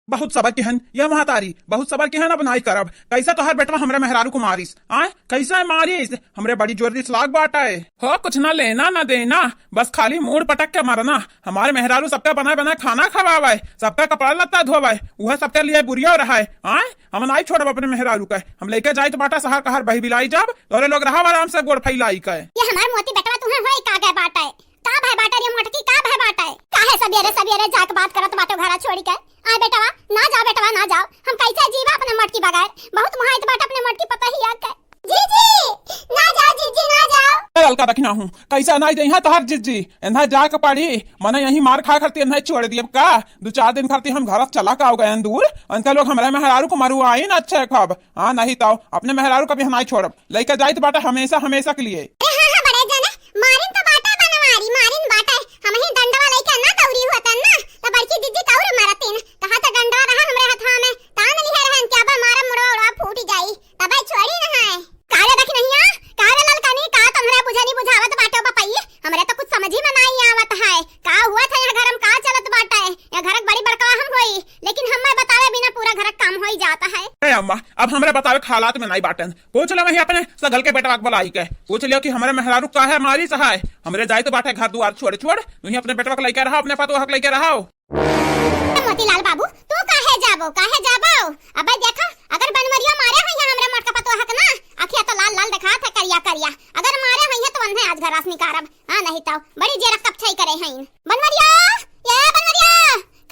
बहुत सबर की हन यह महतारी, बहुत सबर की हन। अब नाई करब कैसा तोहर बेटवा हमरे मेहरारू को मारिस आय, कैसा है मारिस हमरे बड़ी जोर लाग बाटा है हो, कुछ ना लेना ना देना, बस खाली मूड पटक के मारना। हमारे मेहरारू सबका बनाए बनाए खाना खवावे, सबका कपड़ा लत्ता धोवे, वह सबके लिए बुरिया रहा है आय। हम नाई छोड़ब अपने मेहरारू का, हम लेके जाए तो बाटा शहर कहर बही बिलाई जब तोरे लोग रहा आराम से गोड़ फैलाई के। ये हमार मोती बेटवा तुम्हें होई का गए बाटा है, का भाई बाटा रे मोटकी, का भाई बाटा है, काहे सवेरे सवेरे जाके बात करत बाटो घरा छोड़ी के। आ बेटवा ना जाओ, बेटवा ना जाओ, हम कैसे जीवा अपने मटकी बगैर, बहुत मुहाइत बाटा अपने मटकी पता ही आके। जीजी ना जाओ, जीजी ना जाओ। ललका रखना हूँ कैसा नाई जइहा तोहर जीजी एन्हा जा के पड़ी मने यही मार खा करती एन्हा छोड़ दिए का। 2-4 दिन करती हम घर चला का हो गए दूर, उनका लोग हमारे मेहरारू को मारू आई ना अच्छा खब। हाँ नहीं तो अपने मेहरारू कभी हम छोड़ब, लेकर जाए तो बाटा हमेशा हमेशा के लिए। मारिन तो बाटा बनवारी, मारिन बाटा हम ही डंडवा लेके ना दौरी होता ना, तो बड़की दीदी तौर मारतीन, कहा तो डंडवा रहा हमरे हाथ में, तान लिहे रहन क्या बा मारा मुड़वा उड़वा फूट जाई, तब छोड़ी ना है। काले देख नहीं आ, काले ललकनी का तुम्हारा बुझानी बुझावत बाटो बपई, हमरे तो कुछ समझ ही में नहीं आवत है। का हुआ था यहां घर में का चलत बाटा है, या घर बड़ी बड़का हम होई, लेकिन हमें बतावे बिना पूरा घर काम हो ही जाता है। ए अम्मा अब हमरे बतावे हालात में नहीं बाटन, पूछ लो वही अपने सगल के बेटा बुलाई के, पूछ लियो कि हमारे मेहरारू का है मारी सहाय, हमरे जाए तो बाटे घर दुआर छोड़ छोड़ तुही अपने बेटवा को लेके रहा, अपने पतो हक लेके रहा। मोतीलाल बाबू तू काहे जाबो, काहे जाबो? अब देखा अगर बनवरिया मारे है हमरे मटका पतो हक ना, आखिया तो लाल लाल दिखा था करिया करिया, अगर मारे है तो वन्हे आज घर आसनी कारब। हां नहीं तो बड़ी जेरा कपछई करे हैं बनवरिया। ये बनवरिया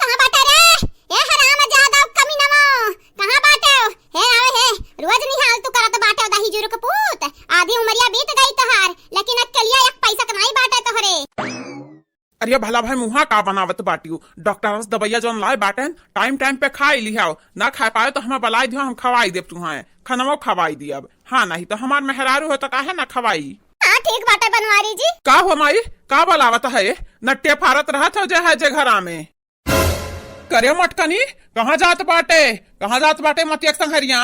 कहां बाटे रे, ए हराम जादा कमी नमो कहां बाटे हे? आवे हे रोज नहीं हाल तू करत बाटे दही जुरु के पूत, आधी उमरिया बीत गई तोहार, लेकिन अकेलिया एक पैसा के नहीं बाटे तोहरे। अरे भला भाई मुहा का बनावत बाटियो, डॉक्टर दवाइया जोन लाए बाटन टाइम टाइम पे खाई लिहाओ, ना खा पाए तो हमें बलाई दियो, हम खवाई देब तुम्हें खाना खवाई दियब। हाँ नहीं तो हमार मेहरारू हो तो काहे ना खवाई। हां ठीक बाटे बनवारी जी। का हो माई का बलावत है, नट्टे फारत रहत हो जे घरा में। करे मटकनी कहाँ जात बाटे, कहाँ जात बाटे मत एक संगरिया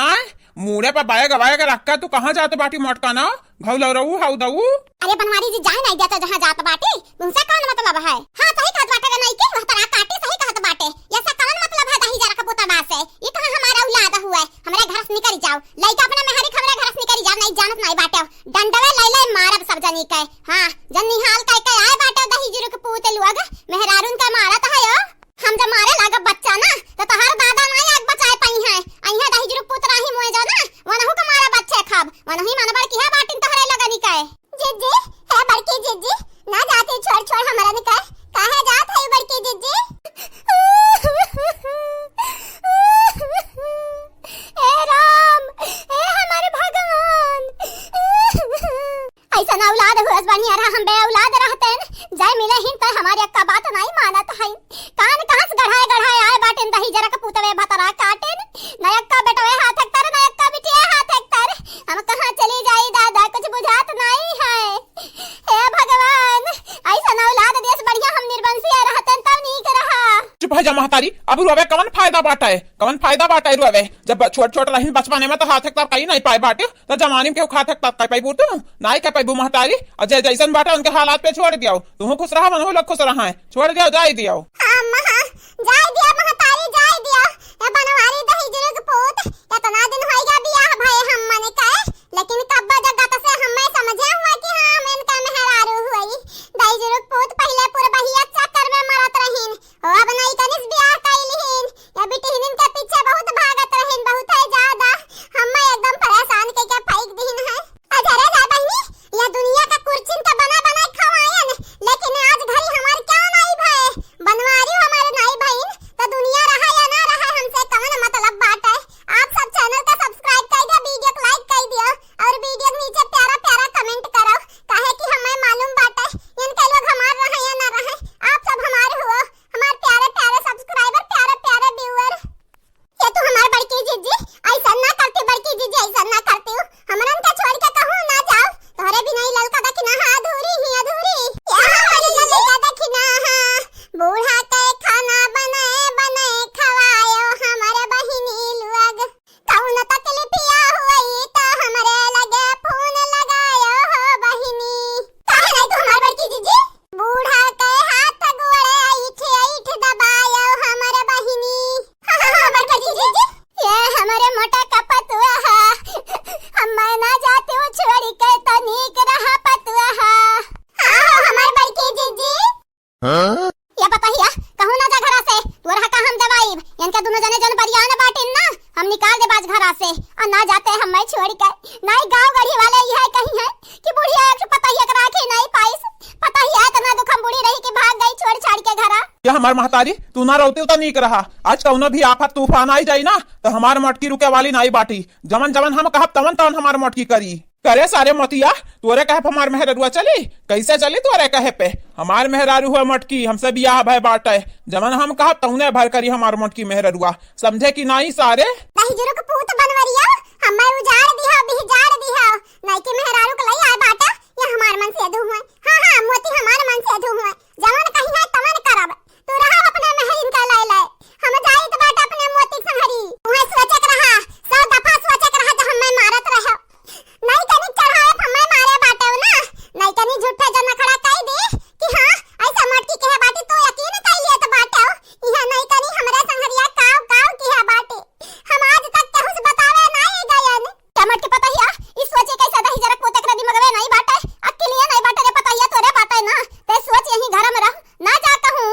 मुड़े पर बाय गवाए के रखा, तू कहाँ जात बाटी मटका ना घौल रहू हाउ दऊ। अरे बनवारी जी जाए नहीं देता जहाँ जात बाटे, तुमसे कौन मतलब है? हाँ सही कहत बाटे नहीं के वह तरा काटे सही कहत बाटे, ये सब कौन मतलब है दही जरा का पोता बात से, ये कहां हमारा औलाद हुआ है, हमरे घर से निकल जाओ, लइका अपने मेहरी खबरे घर से निकल जाओ, नहीं जानत नहीं बाटे डंडवे ले ले मारब सब जनी के। हां जन निहाल के आए बाटे दही जुरु के पूत लोग मेहरारून का मारत है। हम जब मारे लागा बच्चा ना तो तोहर दादा नहीं आग बचाए पई है, अइहा दही जुरु पुत्र ही मोए जो ना वनहु का मारा बच्चे खब, वनहु मनबड़ की है बाटिन तोहरे लगनी के। जीजी है बड़की जीजी ना जाते छोड़ छोड़ हमरा ने कह काहे जात है बड़की जीजी। ए राम ए हमारे भगवान, ऐसा ना औलाद हुआ बढ़िया रहा, हम बे औलाद रहते जाय मिले हिन तो हमारी अक्का बात नहीं मानत है, कान कहां से गढ़ाए गढ़ाए आए बाटेन दही जरा का पूतवे भतरा काटेन, नयक्का बेटवे हाथ एक तर नयक्का बिटिया हाथ एक तर, हम कहां चली जाई दादा कुछ बुझात नहीं है। हे भगवान ऐसा ना औलाद देश बढ़िया हम निर्वंशीय रहते तब नीक रहा। चुप हो जा महतारी, अब रोवे कवन फायदा बाटा है, कवन फायदा बाटा है रोवे, जब छोट छोट रही बचपने में तो हाथ एक तर कहीं नहीं पाए बाटे, तो जमाने में खाते तब पाई बूटू नहीं कह पाई महतारी, और जैसन बाटा उनके हालात पे छोड़ दिया, तुम खुश रहा मन लोग खुश रहा है, छोड़ दिया जाए दिया जाय दिया महतारी जाय दिया, ए बनवारी दही जुरु के पूत इतना दिन हो गया बियाह भए हम मने कहे, लेकिन कब जगत से हमें समझे हुआ कि हां हम इनका मेहरारू हुई, दही जुरु के पूत पहले पूरे बहिया चक्कर में मरत रहीन, अब नहीं कनिस बियाह कैलिहिन, या बिटिहिन के पीछे बहुत भागत रहीन, बहुत है ज्यादा हमें एकदम परेशान के फेंक दीन है। अजरे जा बहनी या दुनिया का कुर्चिन तो बना बना खवायन, लेकिन आज घरी हमार क्या नहीं भए बनवारी हमारे नहीं भईन तो दुनिया निकाल दे बाज घरा से और ना जाते हम मैं छोड़ कर नहीं गांव गढ़ी वाले ये है कहीं है कि बुढ़िया एक पता ही करा के नहीं पाइस पता ही है तना दुख हम बुढ़ी रही कि भाग गई छोड़ छाड़ के घरा। या हमार महतारी तू ना रोती तो नहीं रहा आज कौनो भी आफत तूफान आई जाई ना तो हमार मटकी रुके वाली नहीं बाटी जमन जमन हम कहब तमन तमन हमार मटकी करी करे सारे मोतिया तोरे कहे हमार मेहरुआ चली कैसे चली तोरे कहे पे हमार मेहरारू हुआ मटकी हमसे बियाह भय बाटे जमन हम कहब तौने भर करी हमार मटकी मेहरुआ समझे कि नहीं सारे दही जुरु के पूत बनवरिया हमें उजाड़ दिया बिजार दिया नहीं कि मेहरारू के लई आए बाटा ये हमार मन से अधू हुए। हां मोती हमार मन से अधू हुए जमन कहीं है तमन करब तू रहा अपने महरीन का लाई लाई हम जाई तो बाटा अपने मोती संहरी उहे सोचे रहा 100 दफा सोचे रहा तो हमें मारत रहे नहीं कनी चढ़ाए हमें मारे बाटे ना नहीं कनी झूठे जन खड़ा कह दे कि हां ऐसा मटकी के बाटी तो यकीन कर लिए तो बाटे यह नहीं कनी हमरे संहरिया काव काव की है बाटे हम आज तक केहू से बतावे नहीं गयन टमाटर के पता हिया इस सोचे कैसा दही जरा पोते कर दिमगवे नहीं बाटे अकेले नहीं बाटे रे पता हिया तोरे बाटे ना ते सोच यही घर में रह ना जा कहूं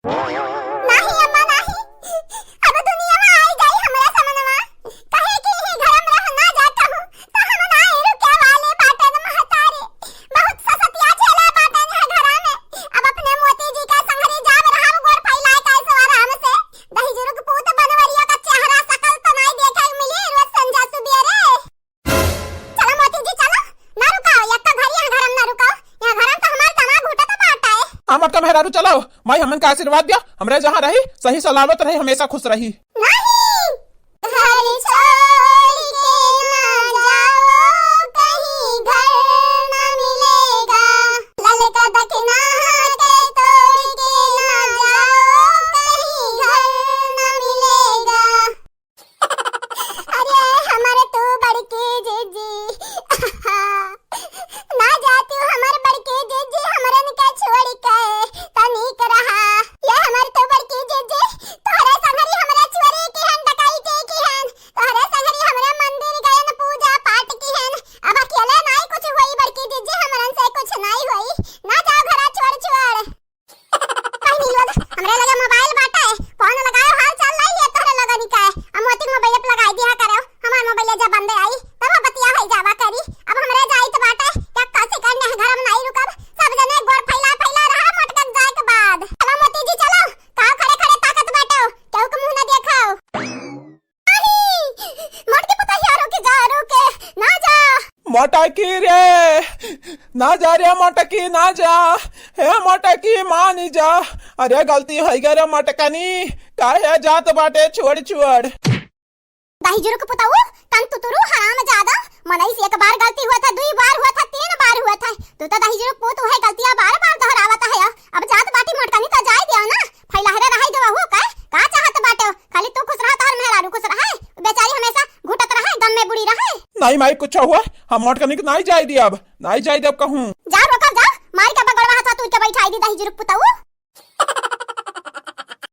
नहीं अम्मा नहीं अब दुनिया में आई गई हमरा समनवा कहे कि यही घर में रह ना जा कहूं तो हम ना रुके वाले बाटे न महतारे बहुत ससतिया झेला बाटे है घर में अब अपने मोती जी का संहरी जाब रहा गोर फैलाए कैसे आराम से दही जुरु के पूत बनवरिया का चेहरा सकल तो नहीं देखे मिली रोज संजा सुबेरे चलो मोती जी चलो ना रुकाओ या तो घर यहाँ घरम ना रुकाओ यहाँ घरम तो हमार दमा घूटा तो बाटा है हम आपका मेहरारू चलो भाई हमन का आशीर्वाद दिया हमरे जहाँ रही सही सलामत रही हमेशा खुश रही नहीं घर छोड़ के ना जाओ कहीं घर ना मिलेगा ललका दखना के तोड़ के ना जाओ कहीं घर ना मिलेगा अरे हमारे तू बड़की जीजी ना जाती हूँ हमारे बड़की जीजी हमारे निका छोड़ के तनिक रहा ये हमारे तो बड़की जीजी तोहरे संगरी हमारे चोरी की हन डकाई की हन तोहरे संगरी हमारे मंदिर गए न पूजा पाठ की हन अब अकेले नहीं कुछ हुई बड़की जीजी हमरन से कुछ नहीं हुई ना जाओ घरा छोड़ छोड़ कहीं नहीं लगा हमरे लगे मोबाइल बाटा है फोन लगाओ हाल चाल नहीं है तोहरे लगा निका है अब मोती मोबाइल पे लगाई दिया करो हमार मोबाइल जब बंद आई तब बतिया हो जावा करी अब हमरे जाई तो बाटा क्या कैसे करने घर में नहीं रुकब सब जने गोर फैला फैला रहा मटकन जाए के बाद चलो मोती जी चलो काव खड़े खड़े ताकत बाटो केहू के मुंह न देखाओ नहीं मटके पता यारो के जा रुके ना जा मोटकी रे ना जा रे मोटकी ना जा हे मोटकी मान जा अरे गलती हो गई रे मोटकनी काहे जात बाटे छोड़ छोड़ दही जुरु को पुताऊ तन तुतुरु हराम ज्यादा मनई से एक बार गलती हुआ था 2 बार हुआ था 3 बार हुआ था तू तो दही जुरु पुत है गलतियां बार बार दोहरावत है अब जात बाटी मोटकनी तो जाय दियो ना फैला हरे रही देवा हो का चाहत बाटे खाली तू खुश रहता और मेहरारू खुश रहे बेचारी हमेशा घुटत रहे गम में बुड़ी रहे नहीं माई कुछ हुआ हम मोटकनी नहीं जाय दी अब नहीं जाय दे अब कहूं जा रोका जा मार के बगड़वा हाथ तू के बैठाई दी दही जुरु पुताऊ